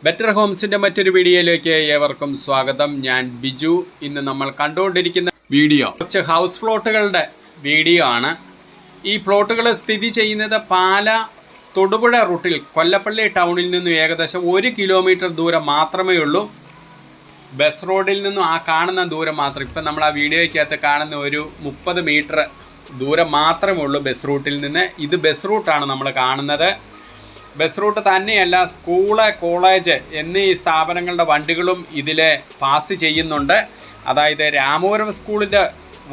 Better ഹോംസിൻ്റെ മറ്റൊരു വീഡിയോയിലേക്ക് ഏവർക്കും സ്വാഗതം. ഞാൻ ബിജു. ഇന്ന് നമ്മൾ കണ്ടുകൊണ്ടിരിക്കുന്ന വീഡിയോ കുറച്ച് ഹൗസ് പ്ലോട്ടുകളുടെ വീഡിയോ ആണ്. ഈ പ്ലോട്ടുകൾ സ്ഥിതി ചെയ്യുന്നത് പാല തൊടുപുഴ റൂട്ടിൽ കൊല്ലപ്പള്ളി ടൗണിൽ നിന്നും ഏകദേശം 1 കിലോമീറ്റർ ദൂരം മാത്രമേ ഉള്ളൂ. ബസ് റോഡിൽ നിന്നും ആ കാണുന്ന ദൂരം മാത്രം. ഇപ്പം നമ്മൾ ആ വീഡിയോയ്ക്കകത്ത് കാണുന്ന ഒരു 30 മീറ്റർ ദൂരം മാത്രമേ ഉള്ളൂ ബസ് റൂട്ടിൽ നിന്ന്. ഇത് ബസ് റൂട്ടാണ് നമ്മൾ കാണുന്നത്. ബസ് റൂട്ട് തന്നെയല്ല, സ്കൂള്, കോളേജ് എന്നീ സ്ഥാപനങ്ങളുടെ വണ്ടികളും ഇതിലെ പാസ് ചെയ്യുന്നുണ്ട്. അതായത് രാമപുരം സ്കൂളിൻ്റെ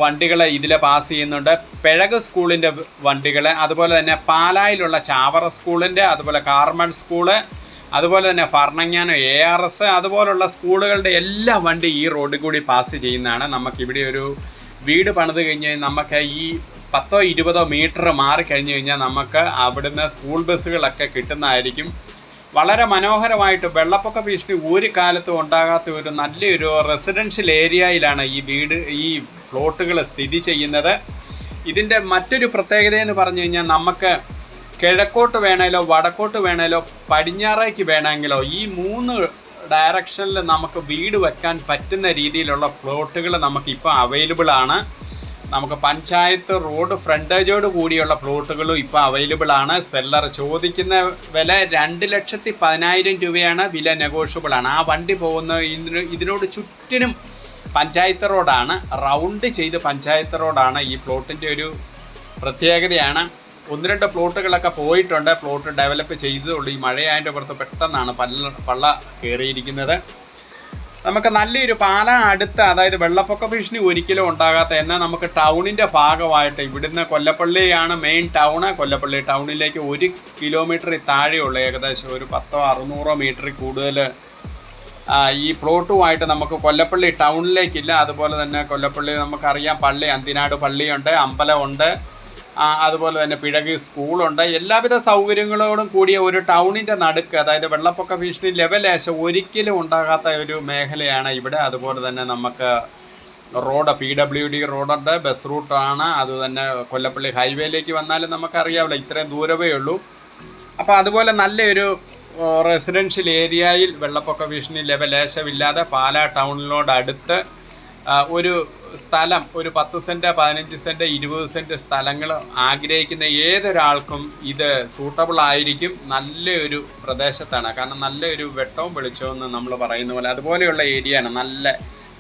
വണ്ടികൾ ഇതിലെ പാസ് ചെയ്യുന്നുണ്ട്, പിഴക് സ്കൂളിൻ്റെ വണ്ടികൾ, അതുപോലെ തന്നെ പാലായിലുള്ള ചാവറ സ്കൂളിൻ്റെ, അതുപോലെ കാർമൽ സ്കൂള്, അതുപോലെ തന്നെ ഭരണങ്ങാനം ARS അതുപോലുള്ള സ്കൂളുകളുടെ എല്ലാ വണ്ടി ഈ റോഡിൽ കൂടി പാസ് ചെയ്യുന്നതാണ്. നമുക്കിവിടെ ഒരു വീട് പണിത് കഴിഞ്ഞ് നമുക്ക് ഈ 10-20 മീറ്റർ മാറിക്കഴിഞ്ഞ് കഴിഞ്ഞാൽ നമുക്ക് അവിടുന്ന് സ്കൂൾ ബസ്സുകളൊക്കെ കിട്ടുന്നതായിരിക്കും. വളരെ മനോഹരമായിട്ട് വെള്ളപ്പൊക്ക ഭീഷണി ഒരു കാലത്തും ഉണ്ടാകാത്ത ഒരു നല്ലൊരു റെസിഡൻഷ്യൽ ഏരിയയിലാണ് ഈ പ്ലോട്ടുകൾ സ്ഥിതി ചെയ്യുന്നത്. ഇതിൻ്റെ മറ്റൊരു പ്രത്യേകത എന്ന് പറഞ്ഞു കഴിഞ്ഞാൽ നമുക്ക് കിഴക്കോട്ട് വേണേലോ വടക്കോട്ട് വേണേലോ പടിഞ്ഞാറേക്ക് വേണമെങ്കിലോ ഈ 3 ഡയറക്ഷനിൽ നമുക്ക് വീട് വെക്കാൻ പറ്റുന്ന രീതിയിലുള്ള പ്ലോട്ടുകൾ നമുക്കിപ്പോൾ അവൈലബിൾ ആണ്. നമുക്ക് പഞ്ചായത്ത് റോഡ് ഫ്രണ്ടേജോട് കൂടിയുള്ള പ്ലോട്ടുകളും ഇപ്പോൾ അവൈലബിൾ ആണ്. സെല്ലർ ചോദിക്കുന്ന വില 2,10,000 രൂപയാണ്. വില നെഗോഷ്യബിൾ ആണ്. ആ വണ്ടി പോകുന്ന ഇതിനോട് ചുറ്റിനും പഞ്ചായത്ത് റോഡാണ്, റൗണ്ട് ചെയ്ത് പഞ്ചായത്ത് റോഡാണ്. ഈ പ്ലോട്ടിൻ്റെ ഒരു പ്രത്യേകതയാണ്. 1-2 പ്ലോട്ടുകളൊക്കെ പോയിട്ടുണ്ട്. പ്ലോട്ട് ഡെവലപ്പ് ചെയ്തതുള്ളൂ. ഈ മഴയായതിൻ്റെ പുറത്ത് പെട്ടെന്നാണ് പള്ള കയറിയിരിക്കുന്നത്. നമുക്ക് നല്ലൊരു പാല അടുത്ത്, അതായത് വെള്ളപ്പൊക്ക ഭീഷണി ഒരിക്കലും ഉണ്ടാകാത്ത, എന്നാൽ നമുക്ക് ടൗണിൻ്റെ ഭാഗമായിട്ട് ഇവിടുന്ന് കൊല്ലപ്പള്ളിയാണ് മെയിൻ ടൗണ്. കൊല്ലപ്പള്ളി ടൗണിലേക്ക് 1 കിലോമീറ്റർ താഴെയുള്ള ഏകദേശം ഒരു 600 മീറ്ററിൽ കൂടുതൽ ഈ പ്ലോട്ടുമായിട്ട് നമുക്ക് കൊല്ലപ്പള്ളി ടൗണിലേക്കില്ല. അതുപോലെ തന്നെ കൊല്ലപ്പള്ളി നമുക്കറിയാം, പള്ളി അന്തിനാട് പള്ളിയുണ്ട്, അമ്പലമുണ്ട്, അതുപോലെ തന്നെ പിഴകി സ്കൂളുണ്ട്. എല്ലാവിധ സൗകര്യങ്ങളോടും കൂടിയ ഒരു ടൗണിൻ്റെ നടുക്ക്, അതായത് വെള്ളപ്പൊക്ക ഭീഷണി ലെവലേശം ഒരിക്കലും ഉണ്ടാകാത്ത ഒരു മേഖലയാണ് ഇവിടെ. അതുപോലെ തന്നെ നമുക്ക് റോഡ് PWD റോഡുണ്ട്, ബസ് റൂട്ടാണ്. അതുതന്നെ കൊല്ലപ്പള്ളി ഹൈവേയിലേക്ക് വന്നാലും നമുക്കറിയാമല്ലോ, ഇത്രയും ദൂരമേ ഉള്ളൂ. അപ്പോൾ അതുപോലെ നല്ലൊരു റെസിഡൻഷ്യൽ ഏരിയയിൽ വെള്ളപ്പൊക്ക ഭീഷണി ലെവലേശമില്ലാതെ പാലാ ടൗണിനോട് അടുത്ത് ഒരു സ്ഥലം, ഒരു 10 സെൻറ്റ് 15 സെൻറ്റ് 20 സെൻറ്റ് സ്ഥലങ്ങൾ ആഗ്രഹിക്കുന്ന ഏതൊരാൾക്കും ഇത് സൂട്ടബിൾ ആയിരിക്കും. നല്ലൊരു പ്രദേശത്താണ്. കാരണം നല്ലൊരു വെട്ടവും വെളിച്ചവും നമ്മൾ പറയുന്ന പോലെ അതുപോലെയുള്ള ഏരിയയാണ്. നല്ല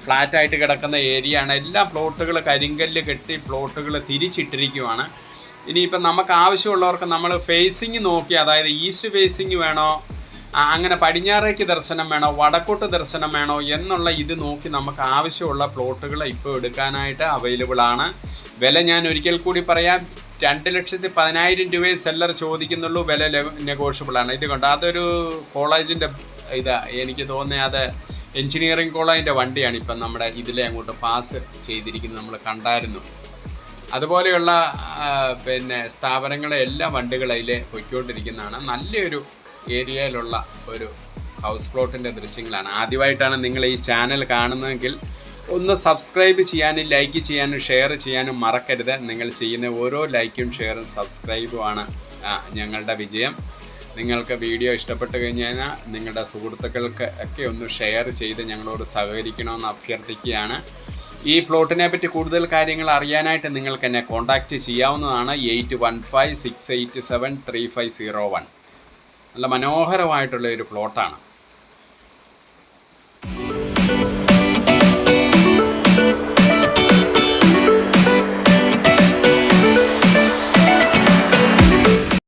ഫ്ലാറ്റായിട്ട് കിടക്കുന്ന ഏരിയയാണ്. എല്ലാ പ്ലോട്ടുകൾ കരിങ്കല്ല് കെട്ടി പ്ലോട്ടുകൾ തിരിച്ചിട്ടിരിക്കുവാണ്. ഇനിയിപ്പം നമുക്ക് ആവശ്യമുള്ളവർക്ക് നമ്മൾ ഫേസിങ് നോക്കി, അതായത് ഈസ്റ്റ് ഫേസിങ് വേണോ, അങ്ങനെ പടിഞ്ഞാറേക്ക് ദർശനം വേണോ, വടക്കോട്ട് ദർശനം വേണോ എന്നുള്ള ഇത് നോക്കി നമുക്ക് ആവശ്യമുള്ള പ്ലോട്ടുകൾ ഇപ്പോൾ എടുക്കാനായിട്ട് അവൈലബിൾ ആണ്. വില ഞാൻ ഒരിക്കൽ കൂടി പറയാം, 2,10,000 രൂപയെ സെല്ലർ ചോദിക്കുന്നുള്ളൂ. വില നെഗോഷ്യബിളാണ്. ഇതുകൊണ്ട് അതൊരു കോളേജിൻ്റെ എനിക്ക് തോന്നുന്നത് അത് എൻജിനീയറിംഗ് കോളേജിൻ്റെ വണ്ടിയാണ് ഇപ്പം നമ്മുടെ ഇതിലെ അങ്ങോട്ട് പാസ് ചെയ്തിരിക്കുന്നത്, നമ്മൾ കണ്ടായിരുന്നു. അതുപോലെയുള്ള സ്ഥാപനങ്ങളെ എല്ലാ വണ്ടികളതിൽ പൊയ്ക്കൊണ്ടിരിക്കുന്നതാണ്. നല്ലൊരു ഏരിയയിലുള്ള ഒരു ഹൗസ് പ്ലോട്ടിൻ്റെ ദൃശ്യങ്ങളാണ്. ആദ്യമായിട്ടാണ് നിങ്ങൾ ഈ ചാനൽ കാണുന്നതെങ്കിൽ ഒന്ന് സബ്സ്ക്രൈബ് ചെയ്യാനും ലൈക്ക് ചെയ്യാനും ഷെയർ ചെയ്യാനും മറക്കരുത്. നിങ്ങൾ ചെയ്യുന്ന ഓരോ ലൈക്കും ഷെയറും സബ്സ്ക്രൈബുമാണ് ഞങ്ങളുടെ വിജയം. നിങ്ങൾക്ക് വീഡിയോ ഇഷ്ടപ്പെട്ട് കഴിഞ്ഞാൽ നിങ്ങളുടെ സുഹൃത്തുക്കൾക്ക് ഒക്കെ ഒന്ന് ഷെയർ ചെയ്ത് ഞങ്ങളോട് സഹകരിക്കണമെന്ന് അഭ്യർത്ഥിക്കുകയാണ്. ഈ പ്ലോട്ടിനെ പറ്റി കൂടുതൽ കാര്യങ്ങൾ അറിയാനായിട്ട് നിങ്ങൾക്ക് എന്നെ കോൺടാക്റ്റ് ചെയ്യാവുന്നതാണ്. 8156873501. നല്ല മനോഹരമായിട്ടുള്ള ഒരു പ്ലോട്ടാണ്.